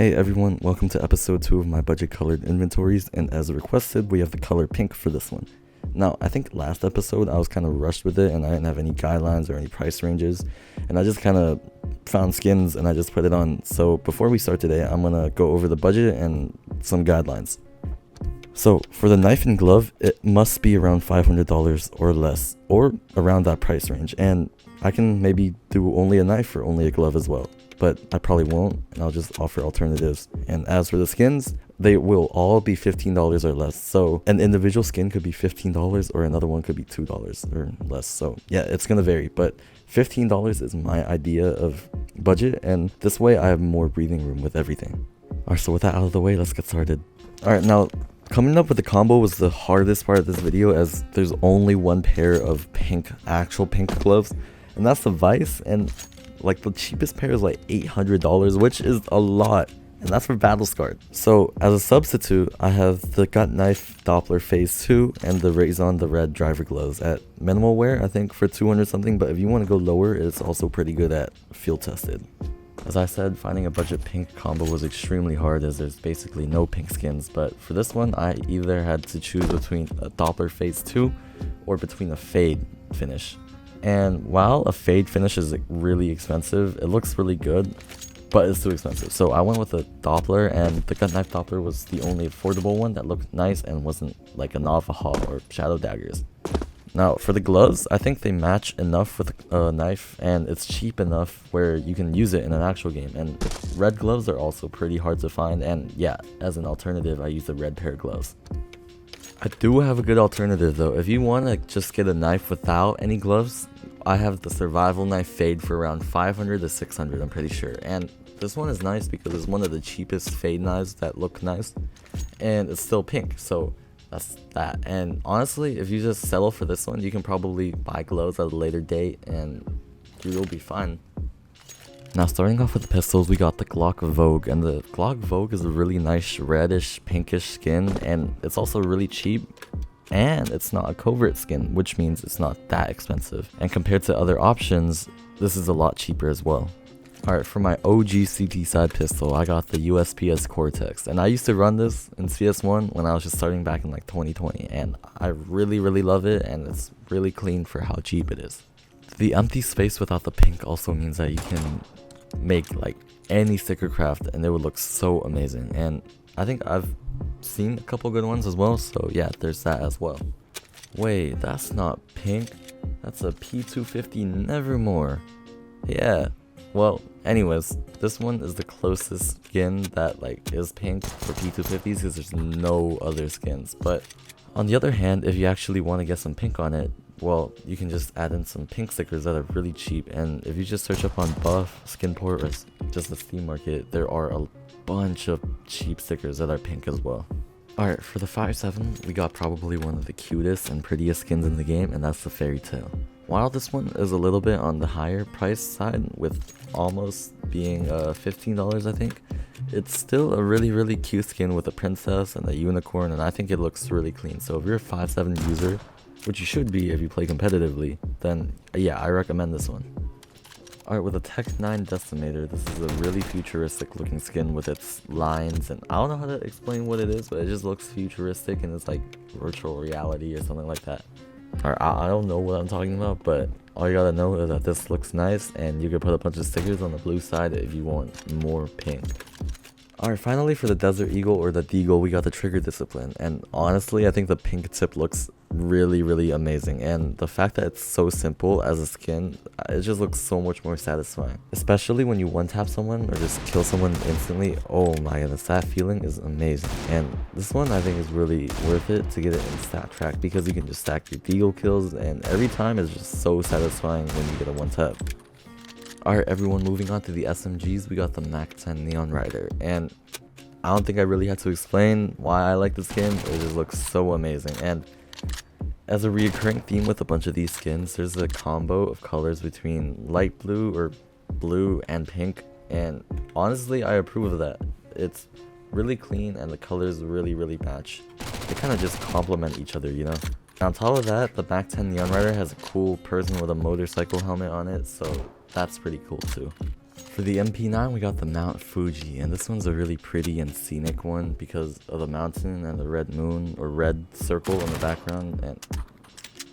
Hey everyone, welcome to episode 2 of my budget colored inventories, and as requested, we have the color pink for this one. Now, I think last episode I was kind of rushed with it and I didn't have any guidelines or any price ranges, and I just kind of found skins and I just put it on. So before we start today, I'm gonna go over the budget and some guidelines. So for the knife and glove, it must be around $500 or less, or around that price range, and I can maybe do only a knife or only a glove as well, but I probably won't, and I'll just offer alternatives. And as for the skins, they will all be $15 or less. So an individual skin could be $15 or another one could be $2 or less. So yeah, it's gonna vary, but $15 is my idea of budget, and this way I have more breathing room with everything. Alright, so with that out of the way, let's get started. Alright, now coming up with the combo was the hardest part of this video, as there's only one pair of actual pink gloves, and that's the Vice, and like the cheapest pair is like $800, which is a lot, and that's for battle scarred. So as a substitute, I have the gut knife Doppler phase 2 and the Raison the red driver gloves at minimal wear, I think for 200 something, but if you want to go lower, it's also pretty good at field tested. As I said, finding a budget pink combo was extremely hard, as there's basically no pink skins, but for this one I either had to choose between a Doppler phase 2 or between a fade finish. And while a fade finish is like really expensive, it looks really good, but it's too expensive. So I went with a Doppler, and the gut knife Doppler was the only affordable one that looked nice and wasn't like a Navaja or Shadow Daggers. Now for the gloves, I think they match enough with a knife, and it's cheap enough where you can use it in an actual game. And red gloves are also pretty hard to find, and yeah, as an alternative, I use the red pair of gloves. I do have a good alternative though. If you want to just get a knife without any gloves, I have the survival knife fade for around 500 to 600, I'm pretty sure. And this one is nice because it's one of the cheapest fade knives that look nice, and it's still pink, so that's that. And honestly, if you just settle for this one, you can probably buy gloves at a later date and you'll be fine. Now starting off with the pistols, we got the Glock Vogue, and the Glock Vogue is a really nice reddish pinkish skin, and it's also really cheap, and it's not a covert skin, which means it's not that expensive, and compared to other options, this is a lot cheaper as well. Alright, for my OG CT side pistol, I got the USPS Cortex, and I used to run this in CS1 when I was just starting back in like 2020, and I really love it, and it's really clean for how cheap it is. The empty space without the pink also means that you can make like any sticker craft and it would look so amazing, and I think I've seen a couple good ones as well, so yeah, there's that as well. Wait, that's not pink, that's a P250 Nevermore. Yeah, well, anyways, this one is the closest skin that like is pink for P250s because there's no other skins. But on the other hand, if you actually want to get some pink on it, well, you can just add in some pink stickers that are really cheap, and if you just search up on Buff, Skinport, or just the Steam Market, there are a bunch of cheap stickers that are pink as well. Alright, for the 5.7, we got probably one of the cutest and prettiest skins in the game, and that's the Fairy Tale. While this one is a little bit on the higher price side, with almost being $15 I think, it's still a really cute skin with a princess and a unicorn, and I think it looks really clean. So if you're a 5.7 user, which you should be if you play competitively, then yeah, I recommend this one. Alright, with a Tech 9 Decimator, this is a really futuristic looking skin with its lines, and I don't know how to explain what it is, but it just looks futuristic and it's like virtual reality or something like that. Alright, I don't know what I'm talking about, but all you gotta know is that this looks nice, and you can put a bunch of stickers on the blue side if you want more pink. Alright, finally for the Desert Eagle or the Deagle, we got the Trigger Discipline, and honestly I think the pink tip looks really amazing, and the fact that it's so simple as a skin, it just looks so much more satisfying, especially when you one tap someone or just kill someone instantly. Oh my goodness, that feeling is amazing. And this one I think is really worth it to get it in stat track, because you can just stack your Deagle kills, and every time is just so satisfying when you get a one tap. Alright everyone, moving on to the SMGs, we got the Mac 10 Neon Rider, and I don't think I really had to explain why I like the skin. It just looks so amazing, and as a reoccurring theme with a bunch of these skins, there's a combo of colors between light blue or blue and pink, and honestly I approve of that. It's really clean and the colors really match. They kind of just complement each other, you know. And on top of that, the Mac 10 Neon Rider has a cool person with a motorcycle helmet on it, so that's pretty cool too. For the MP9, we got the Mount Fuji, and this one's a really pretty and scenic one because of the mountain and the red moon or red circle in the background, and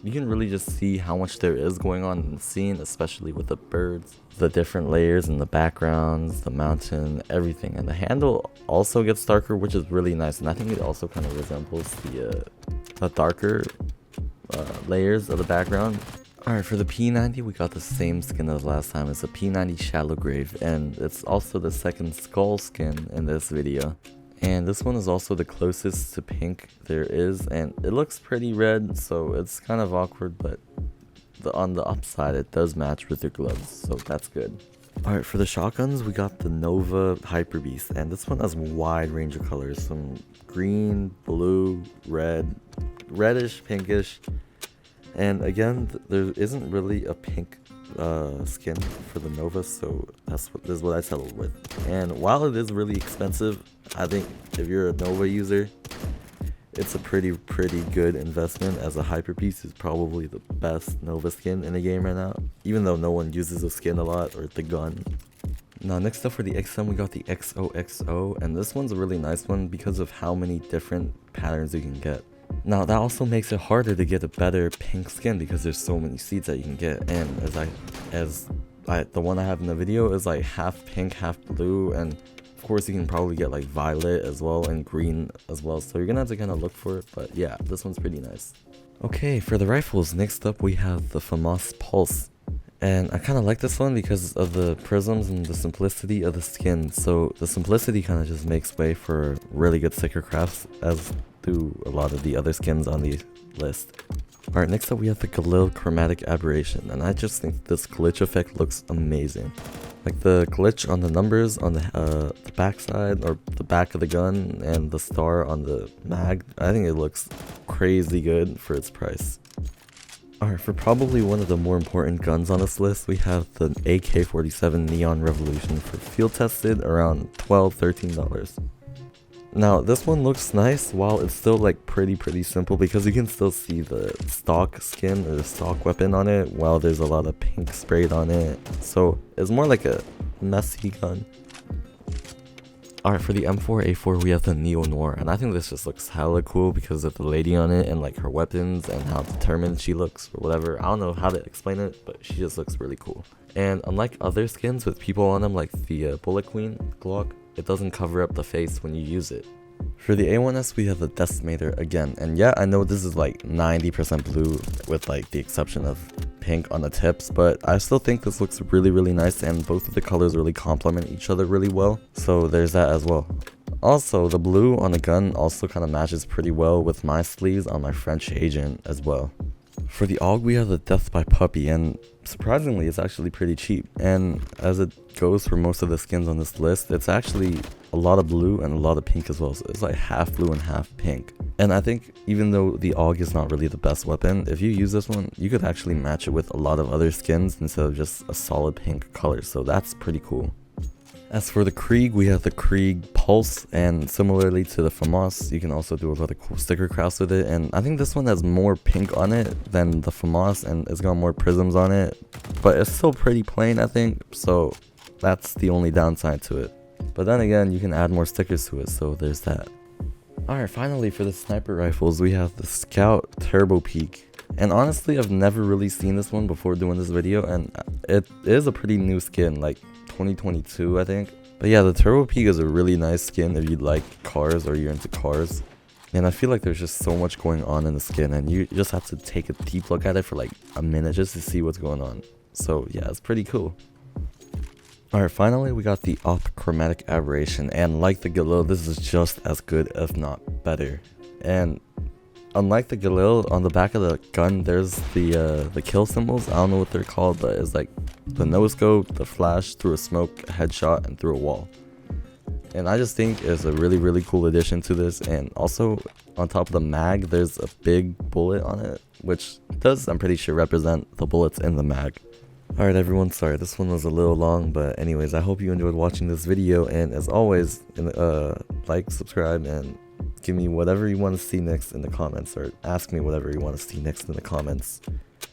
you can really just see how much there is going on in the scene, especially with the birds, the different layers in the backgrounds, the mountain, everything. And the handle also gets darker, which is really nice, and I think it also kind of resembles the darker layers of the background. Alright, for the P90, we got the same skin as last time. It's a P90 Shallow Grave, and it's also the second skull skin in this video. And this one is also the closest to pink there is, and it looks pretty red, so it's kind of awkward, but on the upside it does match with your gloves, so that's good. Alright, for the shotguns, we got the Nova Hyper Beast, and this one has a wide range of colors, some green, blue, red, reddish, pinkish, and again, there isn't really a pink skin for the Nova, so this is what I settled with. And while it is really expensive, I think if you're a Nova user, it's a pretty good investment, as a Hyper Beast is probably the best Nova skin in the game right now, even though no one uses the skin a lot or the gun. Now next up for the XM, we got the XOXO, and this one's a really nice one because of how many different patterns you can get. Now that also makes it harder to get a better pink skin because there's so many seeds that you can get, and the one I have in the video is like half pink, half blue, and of course you can probably get like violet as well and green as well, so you're gonna have to kind of look for it, but yeah, this one's pretty nice. Okay, for the rifles, next up we have the FAMAS Pulse, and I kind of like this one because of the prisms and the simplicity of the skin. So the simplicity kind of just makes way for really good sticker crafts, as do a lot of the other skins on the list. Alright, next up we have the Galil Chromatic Aberration, and I just think this glitch effect looks amazing. Like the glitch on the numbers on the backside, or the back of the gun, and the star on the mag, I think it looks crazy good for its price. Alright, for probably one of the more important guns on this list, we have the AK-47 Neon Revolution for field tested around $12–13. Now this one looks nice while it's still like pretty simple, because you can still see the stock skin or the stock weapon on it while there's a lot of pink sprayed on it, so it's more like a messy gun. Alright, for the M4A4 we have the Neo Noir, and I think this just looks hella cool because of the lady on it and like her weapons and how determined she looks or whatever. I don't know how to explain it, but she just looks really cool. And unlike other skins with people on them like the Bullet Queen Glock, it doesn't cover up the face when you use it. For the A1S we have the Decimator again, and yeah, I know this is like 90% blue with like the exception of pink on the tips, but I still think this looks really nice, and both of the colors really complement each other really well, so there's that as well. Also, the blue on the gun also kind of matches pretty well with my sleeves on my French Agent as well. For the AUG we have the Death by Puppy, and surprisingly it's actually pretty cheap, and as it goes for most of the skins on this list, it's actually a lot of blue and a lot of pink as well, so it's like half blue and half pink. And I think even though the AUG is not really the best weapon, if you use this one, you could actually match it with a lot of other skins instead of just a solid pink color, so that's pretty cool. As for the Krieg, we have the Krieg Pulse, and similarly to the FAMAS, you can also do a lot of cool sticker crafts with it, and I think this one has more pink on it than the FAMAS, and it's got more prisms on it, but it's still pretty plain I think, so that's the only downside to it. But then again, you can add more stickers to it, so there's that. Alright, finally for the sniper rifles, we have the Scout Turbo Peak. And honestly, I've never really seen this one before doing this video, and it is a pretty new skin, like 2022 I think. But yeah, the Turbo Peak is a really nice skin if you like cars or you're into cars. And I feel like there's just so much going on in the skin, and you just have to take a deep look at it for like a minute just to see what's going on. So yeah, it's pretty cool. Alright, finally we got the Op Chromatic Aberration, and like the Galil, this is just as good if not better. And unlike the Galil, on the back of the gun there's the kill symbols. I don't know what they're called, but it's like the no scope, the flash through a smoke, a headshot, and through a wall. And I just think it's a really cool addition to this. And also on top of the mag there's a big bullet on it, which does, I'm pretty sure, represent the bullets in the mag. Alright everyone, sorry this one was a little long, but anyways, I hope you enjoyed watching this video, and as always, like, subscribe, and give me whatever you want to see next in the comments, or ask me whatever you want to see next in the comments.